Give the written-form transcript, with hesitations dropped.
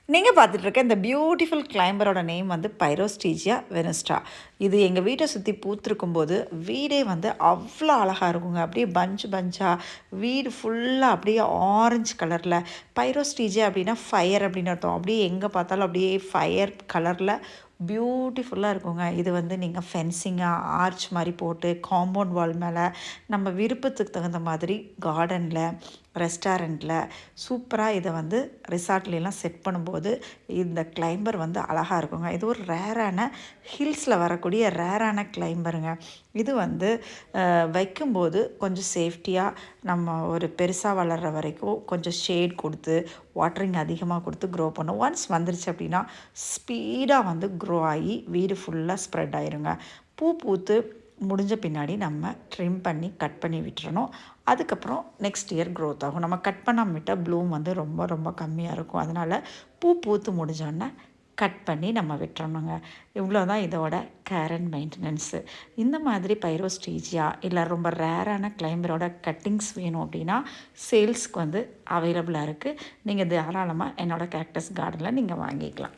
நீங்க பார்த்துட்டு இருக்க இந்த பியூட்டிஃபுல் கிளைம்பரோட நேம் வந்து பைரோஸ்டீஜியா வெனஸ்டா. இது எங்க வீட்ட சுத்தி பூத்திருக்கும்போது, வீடே வந்து அவ்ளோ அழகா இருக்குங்க. அப்படியே பஞ்ச் வீடு ஃபுல்லா அப்படியே ஆரஞ்சு கலர்ல. பைரோஸ்டீஜியா அப்படின்னா ஃபயர் அப்படின்னு அர்த்தம். அப்படியே எங்க பார்த்தாலும் அப்படியே ஃபயர் கலர்ல பியூட்டிஃபுல்லா இருக்குங்க. இது வந்து நீங்க ஃபென்சிங்கா, ஆர்ச் மாரி போட்டு, காம்பவுண்ட் வால் மேல, நம்ம விருப்பத்துக்கு தகுந்த மாதிரி கார்டன்ல, ரெஸ்டாரண்ட்ல சூப்பரா இத வந்து ரிசார்ட்லலாம் செட் பண்ணும்போது, இந்த கிளைம்பர் வந்து அழகா இருக்குங்க. இது ஒரு ரேரான ஹில்ஸ்ல வரக்கூடிய ரேரான கிளைம்பருங்க. இது வந்து வைக்கும்போது கொஞ்சம் சேஃப்டியா நம்ம ஒரு பெருசா வளர்ற வரைக்கும் கொஞ்சம் ஷேட் குடுத்து, வாட்டரிங் அதிகமா குடுத்து க்ரோ பண்ணும். ஒன்ஸ் வந்துருச்சு அப்படின்னா, ஸ்பீடா வந்து க்ரோ ஆகி வீடு ஃபுல்லா ஸ்ப்ரெட் ஆயிருங்க. பூ பூத்து முடிஞ்ச பின்னாடி நம்ம ட்ரிம் பண்ணி, கட் பண்ணி விட்டுறணும். அதுக்கப்புறம் நெக்ஸ்ட் இயர் க்ரோத் ஆகும். நம்ம கட் பண்ணாம விட்டா ப்ளூம் வந்து ரொம்ப ரொம்ப கம்மியா இருக்கும். அதனால பூ பூத்து முடிஞ்சோனே கட் பண்ணி நம்ம விட்டுறணுங்க. இவ்வளோ தான் இதோட கேர் அண்ட் மெயின்டெனன்ஸு. இந்த மாதிரி பைரோஸ்டீஜியா இல்லை ரொம்ப ரேரான கிளைம்பரோட கட்டிங்ஸ் வேணும் அப்படின்னா சேல்ஸ்க்கு வந்து அவைலபிளாக இருக்குது. நீங்கள் தாராளமாக என்னோடய கேக்டஸ் கார்டனில் நீங்கள் வாங்கிக்கலாம்.